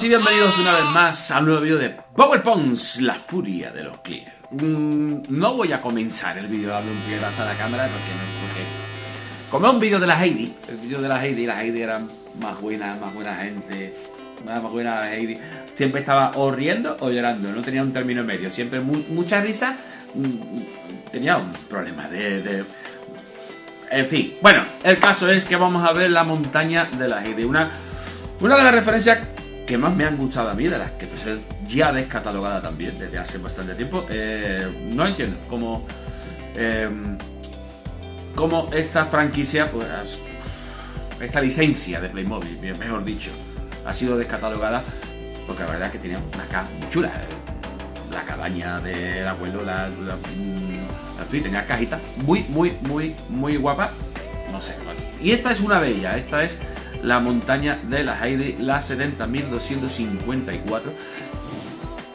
y bienvenidos una vez más a un nuevo vídeo de Power Pons, la furia de los clics. No voy a comenzar el vídeo dando un puñetazo a la cámara porque como es un vídeo de la Heidi, el vídeo de la Heidi era más buena gente, más buena Heidi. Siempre estaba o riendo o llorando, no tenía un término medio, siempre mucha risa. Tenía un problema en fin, bueno, el caso es que vamos a ver la montaña de la Heidi, una de las referencias que más me han gustado a mí, de las que pues es ya descatalogada también desde hace bastante tiempo. No entiendo cómo esta franquicia, pues esta licencia de Playmobil, mejor dicho, ha sido descatalogada, porque la verdad es que tenía una caja muy chula. La cabaña del abuelo, en fin, tenía cajitas muy guapa, no sé. Y esta es una de ellas, esta es la montaña de la Heidi, la 70.254,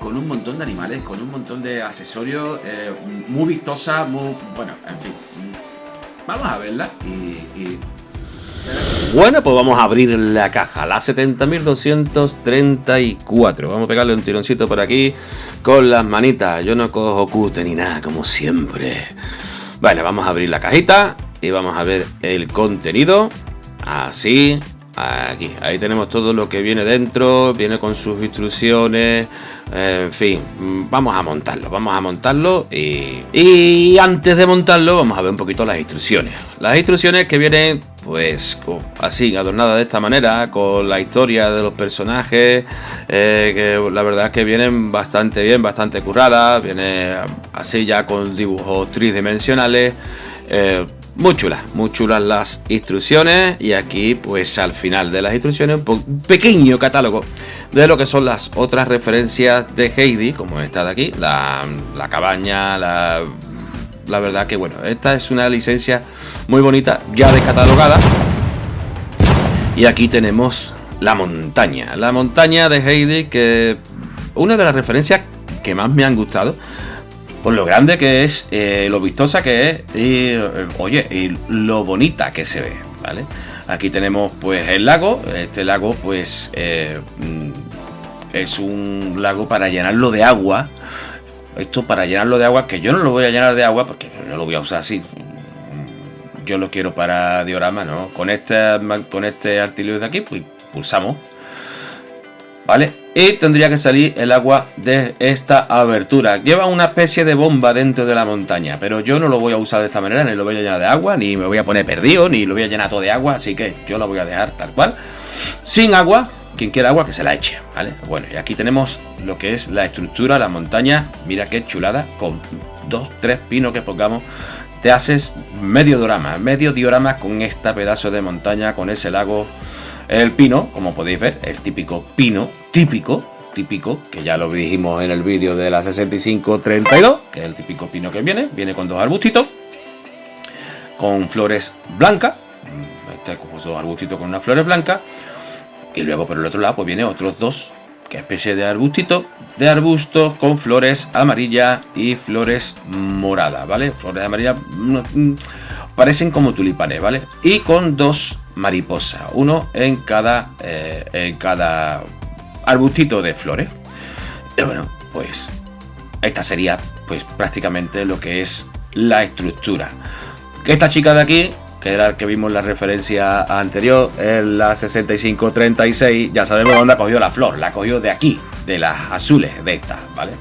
con un montón de animales, con un montón de accesorios, muy vistosa, muy, bueno, en fin. Vamos a verla y... Bueno, pues vamos a abrir la caja, la 70.234. Vamos a pegarle un tironcito por aquí con las manitas. Yo no cojo cute ni nada, como siempre. Vale, vamos a abrir la cajita y vamos a ver el contenido. Así, aquí, ahí tenemos todo lo que viene dentro, viene con sus instrucciones, en fin, vamos a montarlo y antes de montarlo vamos a ver un poquito las instrucciones que vienen pues así, adornadas de esta manera, con la historia de los personajes, que la verdad es que vienen bastante bien, bastante curradas, viene así ya con dibujos tridimensionales, muy chulas las instrucciones. Y aquí pues al final de las instrucciones un pequeño catálogo de lo que son las otras referencias de Heidi, como esta de aquí, la cabaña, la verdad que bueno, esta es una licencia muy bonita, ya descatalogada. Y aquí tenemos la montaña de Heidi, que una de las referencias que más me han gustado, por lo grande que es, lo vistosa que es y, oye, y lo bonita que se ve, ¿vale? Aquí tenemos pues el lago. Este lago pues es un lago para llenarlo de agua. Esto para llenarlo de agua, que yo no lo voy a llenar de agua porque no lo voy a usar así. Yo lo quiero para diorama, ¿no? Con este artilugio de aquí, pues pulsamos, ¿vale? Y tendría que salir el agua de esta abertura. Lleva una especie de bomba dentro de la montaña, pero yo no lo voy a usar de esta manera, ni lo voy a llenar de agua, ni me voy a poner perdido, ni lo voy a llenar todo de agua, así que yo lo voy a dejar tal cual, sin agua. Quien quiera agua que se la eche, ¿vale? Bueno, y aquí tenemos lo que es la estructura, la montaña. Mira qué chulada, con 2-3 pinos que pongamos, te haces medio diorama con esta pedazo de montaña, con ese lago. El pino, como podéis ver, el típico pino, típico, que ya lo dijimos en el vídeo de la 6532, que es el típico pino que viene con dos arbustitos, con flores blancas, dos arbustitos con unas flores blancas, y luego por el otro lado pues viene otros dos, que especie de arbustos con flores amarillas y flores moradas, ¿vale? Flores amarillas parecen como tulipanes, ¿vale? Y con dos mariposas, uno en cada arbustito de flores. Y bueno, pues esta sería pues prácticamente lo que es la estructura. Esta chica de aquí, que era el que vimos en la referencia anterior, en la 6536, ya sabemos dónde ha cogido la flor, la ha cogido de aquí, de las azules, de estas, ¿vale?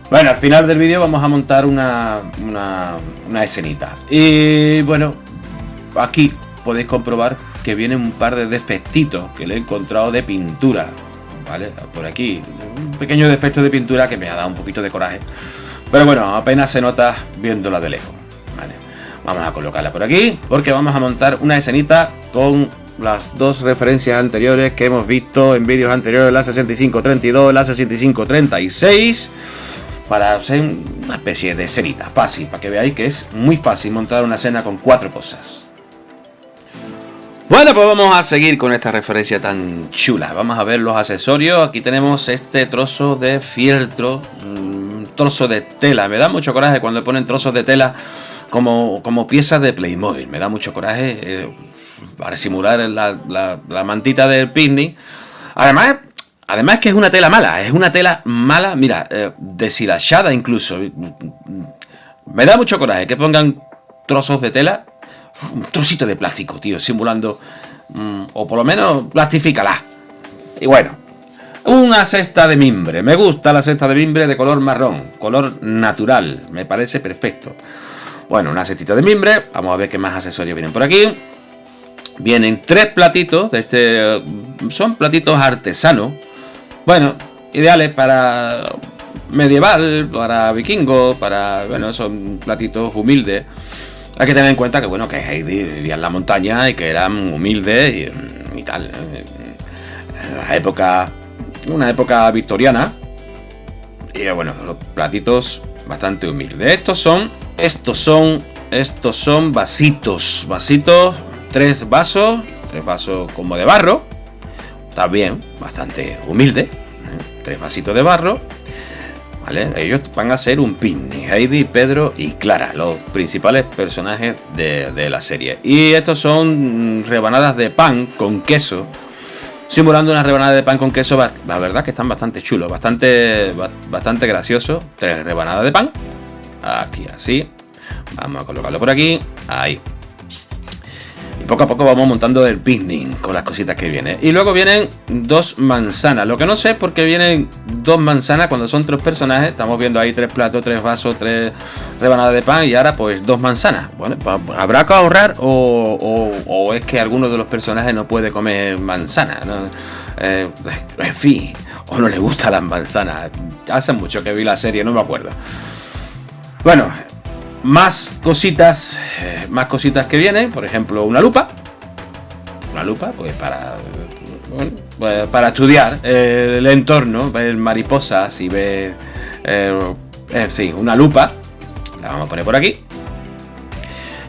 Bueno, al final del vídeo vamos a montar una escenita. Y bueno, aquí podéis comprobar que vienen un par de defectitos que le he encontrado de pintura, ¿vale? Por aquí, un pequeño defecto de pintura que me ha dado un poquito de coraje, pero bueno, apenas se nota viéndola de lejos, ¿vale? Vamos a colocarla por aquí porque vamos a montar una escenita con las dos referencias anteriores que hemos visto en vídeos anteriores, la 6532 y la 6536, para hacer una especie de escenita fácil, para que veáis que es muy fácil montar una escena con 4 cosas. Bueno, pues vamos a seguir con esta referencia tan chula. Vamos a ver los accesorios. Aquí tenemos este trozo de fieltro, trozo de tela. Me da mucho coraje cuando ponen trozos de tela como piezas de Playmobil. Me da mucho coraje para simular la mantita del picnic. Además, Además que es una tela mala, mira, deshilachada incluso. Me da mucho coraje que pongan trozos de tela, un trocito de plástico, tío, simulando, o por lo menos plastifícala. Y bueno, una cesta de mimbre. Me gusta la cesta de mimbre de color marrón, color natural, me parece perfecto. Bueno, una cestita de mimbre. Vamos a ver qué más accesorios vienen por aquí. Vienen 3 platitos de este. Son platitos artesanos. Bueno, ideales para medieval, para vikingo, para. Bueno, son platitos humildes. Hay que tener en cuenta que, bueno, que Heidi vivía en la montaña y que eran humildes y tal. En la época. Una época victoriana. Y bueno, los platitos bastante humildes. Estos son vasitos. 3 vasos como de barro. También bastante humilde. 3 vasitos de barro. ¿Vale? Ellos van a ser un picnic. Heidi, Pedro y Clara, los principales personajes de la serie. Y estos son rebanadas de pan con queso. Simulando una rebanada de pan con queso. La verdad que están bastante chulos. Bastante graciosos. 3 rebanadas de pan. Aquí así. Vamos a colocarlo por aquí. Ahí. Y poco a poco vamos montando el picnic con las cositas que vienen. Y luego vienen 2 manzanas. Lo que no sé es por qué vienen 2 manzanas cuando son 3 personajes. Estamos viendo ahí 3 platos, 3 vasos, 3 rebanadas de pan. Y ahora pues 2 manzanas. Bueno, ¿habrá que ahorrar o es que alguno de los personajes no puede comer manzana, ¿no? En fin, o no le gustan las manzanas. Hace mucho que vi la serie, no me acuerdo. Bueno, más cositas que vienen. Por ejemplo, una lupa pues para estudiar el entorno, ver mariposas y ver, en fin, una lupa. La vamos a poner por aquí.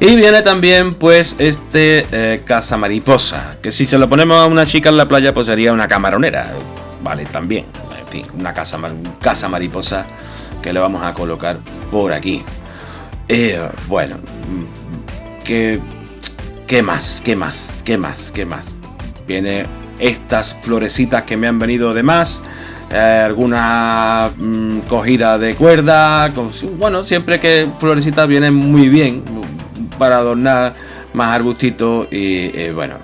Y viene también pues caza mariposa, que si se lo ponemos a una chica en la playa pues sería una camaronera, vale, también. En fin, una caza mariposa que le vamos a colocar por aquí. Bueno, ¿qué más? Viene estas florecitas que me han venido de más. Alguna cogida de cuerda. Bueno, siempre que florecitas vienen muy bien para adornar más arbustitos. Y bueno,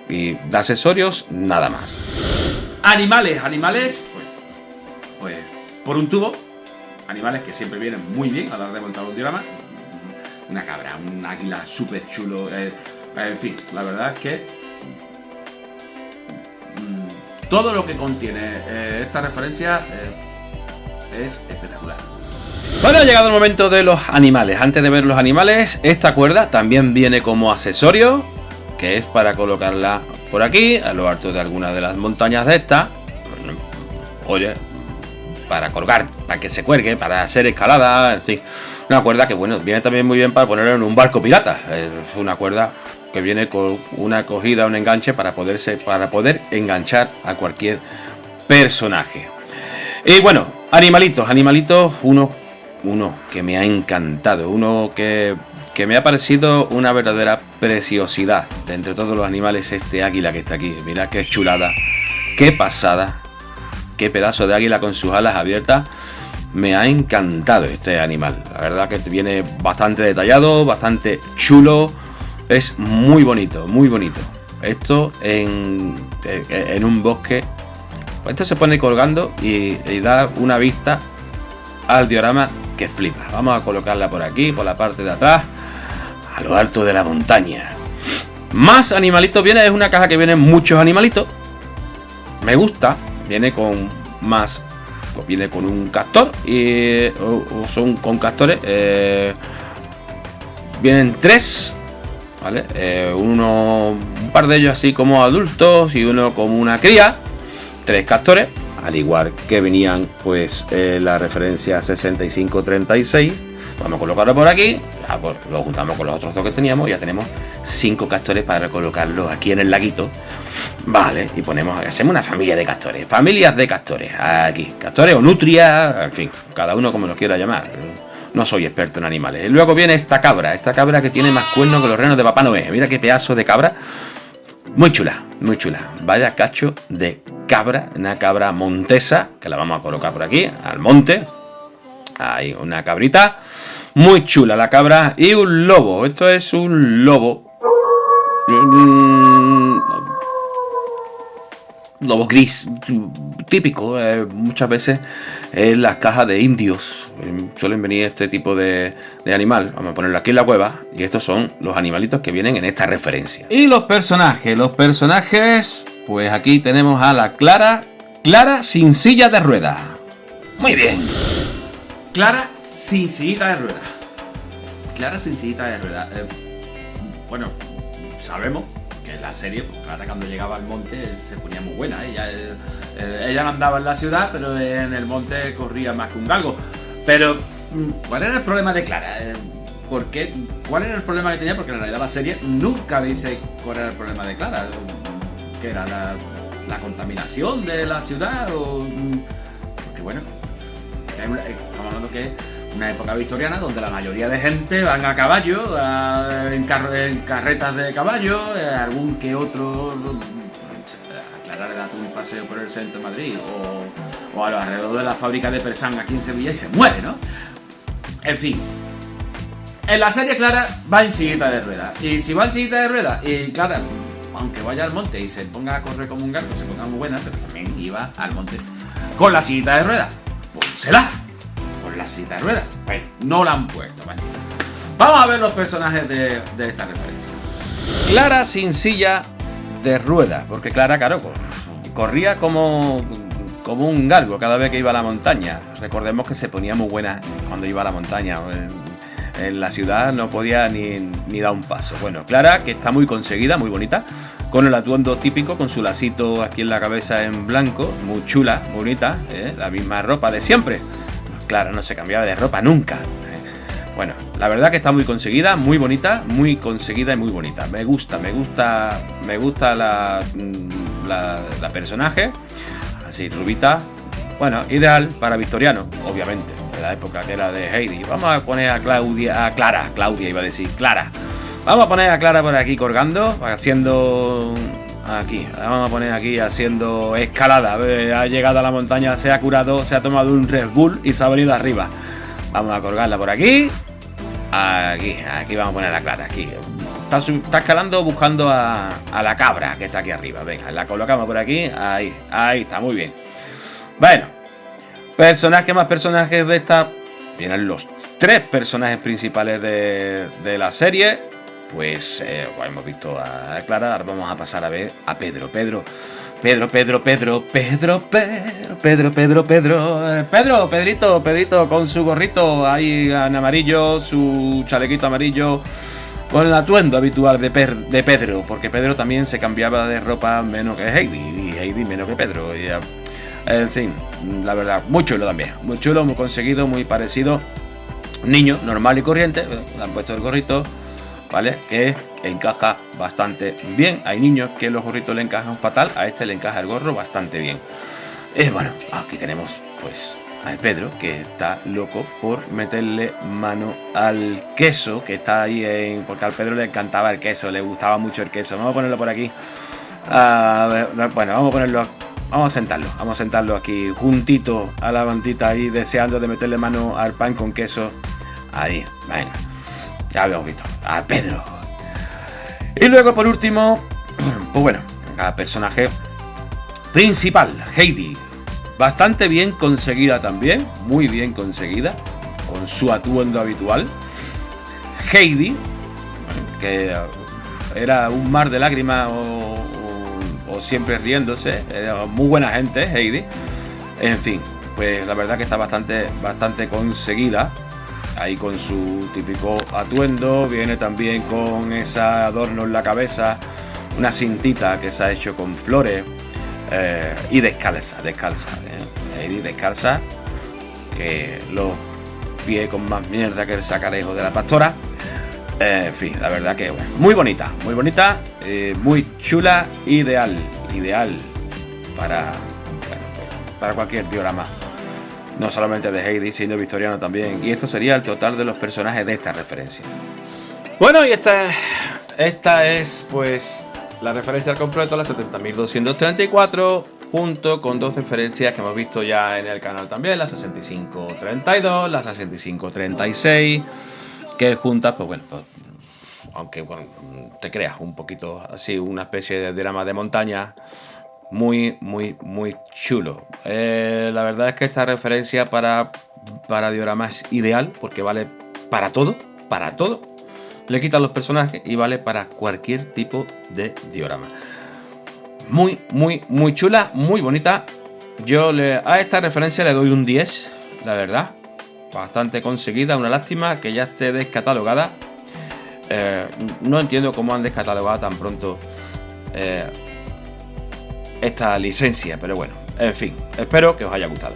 y de accesorios, nada más. Animales, pues por un tubo. Animales que siempre vienen muy bien a la hora de montar un diorama. Una cabra, un águila súper chulo. En fin, la verdad es que todo lo que contiene esta referencia es espectacular. Bueno, ha llegado el momento de los animales. Antes de ver los animales, esta cuerda también viene como accesorio, que es para colocarla por aquí, a lo alto de alguna de las montañas de esta. Oye, para colgar, para que se cuelgue, para hacer escalada, en fin. Una cuerda que, bueno, viene también muy bien para ponerlo en un barco pirata. Es una cuerda que viene con una cogida, un enganche para poder enganchar a cualquier personaje. Y bueno, animalitos, uno que me ha encantado, uno que me ha parecido una verdadera preciosidad de entre todos los animales. Este águila que está aquí, mira qué chulada, qué pasada, qué pedazo de águila con sus alas abiertas. Me ha encantado este animal, la verdad que viene bastante detallado, bastante chulo, es muy bonito, muy bonito. Esto en un bosque, esto se pone colgando y da una vista al diorama que flipa. Vamos a colocarla por aquí, por la parte de atrás, a lo alto de la montaña. Más animalitos viene, es una caja que vienen muchos animalitos. Me gusta, viene con más. Viene con un castor y son con castores. Vienen 3, ¿vale? Un par de ellos así como adultos y uno como una cría. 3 castores, al igual que venían pues la referencia 6536. Vamos a colocarlo por aquí. Lo juntamos con los otros 2 que teníamos. Ya tenemos 5 castores para colocarlos aquí en el laguito. Vale, y hacemos una familia de castores. Familias de castores. Aquí, castores o nutrias, en fin, cada uno como lo quiera llamar. No soy experto en animales. Y luego viene esta cabra que tiene más cuernos que los renos de Papá Noé. Mira qué pedazo de cabra. Muy chula, muy chula. Vaya cacho de cabra montesa, que la vamos a colocar por aquí, al monte. Ahí, una cabrita. Muy chula la cabra. Y un lobo. Esto es un lobo. Lobo gris. Típico. Muchas veces en las cajas de indios suelen venir este tipo de animal. Vamos a ponerlo aquí en la cueva. Y estos son los animalitos que vienen en esta referencia. Y los personajes. Pues aquí tenemos a la Clara sin silla de ruedas. Muy bien. Clara sin sillita de ruedas. Clara sin sillita de ruedas. Bueno, sabemos que en la serie, pues Clara cuando llegaba al monte se ponía muy buena. Ella no andaba en la ciudad, pero en el monte corría más que un galgo. Pero, ¿cuál era el problema de Clara? ¿Cuál era el problema que tenía? Porque en realidad la serie nunca dice cuál era el problema de Clara. ¿Que era la contaminación de la ciudad? Porque bueno, estamos hablando que es una época victoriana donde la mayoría de gente van a caballo, en carretas de caballo, algún que otro aclarar date un paseo por el centro de Madrid o a lo alrededor de la fábrica de Persán aquí en Sevilla y se muere, ¿no? En fin, en la serie Clara va en sillita de ruedas, y si va en sillita de ruedas y Clara, aunque vaya al monte y se ponga a correr como un gato, se ponga muy buena, pero también iba al monte con la sillita de ruedas. Pónsela con la sillita de ruedas. Bueno, no la han puesto. Bueno, vamos a ver los personajes de esta referencia. Clara sin silla de ruedas, porque Clara, claro, corría como un galgo cada vez que iba a la montaña. Recordemos que se ponía muy buena cuando iba a la montaña. En la ciudad no podía ni dar un paso. Bueno, Clara, que está muy conseguida, muy bonita, con el atuendo típico, con su lacito aquí en la cabeza en blanco, muy chula, bonita, la misma ropa de siempre. Clara no se cambiaba de ropa nunca. Bueno, la verdad que está muy conseguida, muy bonita, muy conseguida y muy bonita. Me gusta la personaje, así rubita. Bueno, ideal para victoriano, obviamente. De la época que era de Heidi. Vamos a poner a Clara iba a decir, Clara. Vamos a poner a Clara por aquí colgando, haciendo aquí. Vamos a poner aquí haciendo escalada. Ha llegado a la montaña, se ha curado, se ha tomado un Red Bull y se ha venido arriba. Vamos a colgarla por aquí. Aquí vamos a poner a Clara, aquí. Está escalando buscando a la cabra que está aquí arriba. Venga, la colocamos por aquí. Ahí está, muy bien. Bueno. Más personajes de esta. Tienen los 3 personajes principales de la serie. Pues hemos visto a Clara. Ahora vamos a pasar a ver a Pedro. Pedrito con su gorrito ahí en amarillo, su chalequito amarillo, con el atuendo habitual de Pedro, porque Pedro también se cambiaba de ropa menos que Heidi, y Heidi menos que Pedro. En fin, la verdad, muy chulo también. Muy chulo, muy conseguido, muy parecido. Niño normal y corriente, le han puesto el gorrito, ¿vale? Que encaja bastante bien. Hay niños que los gorritos le encajan fatal, a este le encaja el gorro bastante bien. Bueno, aquí tenemos pues a Pedro, que está loco por meterle mano al queso, que está ahí porque al Pedro le encantaba el queso, le gustaba mucho el queso. Vamos a ponerlo por aquí. Bueno, vamos a sentarlo aquí juntito a la mantita ahí, deseando de meterle mano al pan con queso. Ahí, venga. Ya habíamos visto a Pedro. Y luego por último, pues bueno, al personaje principal, Heidi. Bastante bien conseguida también, muy bien conseguida, con su atuendo habitual. Heidi, que era un mar de lágrimas o siempre riéndose, era muy buena gente, Heidi. En fin, pues la verdad que está bastante conseguida. Ahí con su típico atuendo, viene también con ese adorno en la cabeza, una cintita que se ha hecho con flores, y descalza, Heidi descalza, que los pies con más mierda que el sacarejo de la pastora. En fin, la verdad que bueno, muy bonita, muy chula, ideal para cualquier diorama. No solamente de Heidi, sino victoriano también. Y esto sería el total de los personajes de esta referencia. Bueno, y esta es pues la referencia al completo, la 70.234. junto con dos referencias que hemos visto ya en el canal también, la 6532, la 6536, que juntas, pues bueno, pues, aunque bueno, te creas un poquito así, una especie de drama de montaña muy chulo. La verdad es que esta referencia para diorama es ideal porque vale para todo, le quitan los personajes y vale para cualquier tipo de diorama. Muy chula, muy bonita. Yo a esta referencia le doy un 10, la verdad. Bastante conseguida, una lástima que ya esté descatalogada. No entiendo cómo han descatalogado tan pronto esta licencia, pero bueno, en fin, espero que os haya gustado.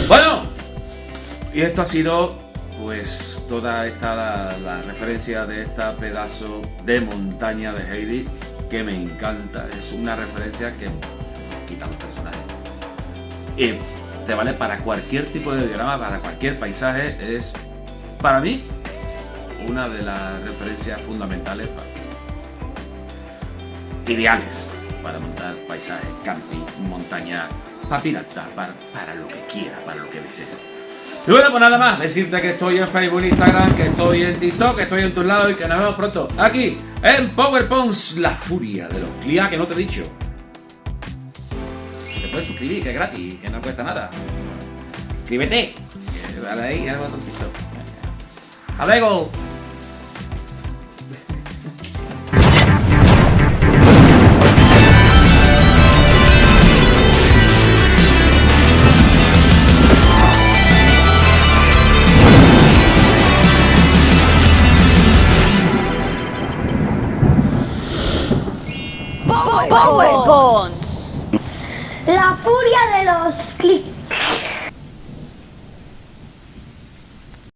Bueno, y esto ha sido pues toda esta la referencia de esta pedazo de montaña de Heidi, que me encanta. Es una referencia que quita los personajes y te vale para cualquier tipo de diorama, para cualquier paisaje. Es para mí una de las referencias fundamentales ideales para montar paisajes, camping, montaña, para piratas, para lo que quiera, para lo que desees. Y bueno, pues nada más, decirte que estoy en Facebook, Instagram, que estoy en TikTok, que estoy en tus lados y que nos vemos pronto aquí en PowerPones, la furia de los CLIA, que no te he dicho. Te puedes suscribir, que es gratis, que no cuesta nada. Suscríbete. Dale ahí al botoncito. ¡Hasta luego! PowerPones. La furia de los clics.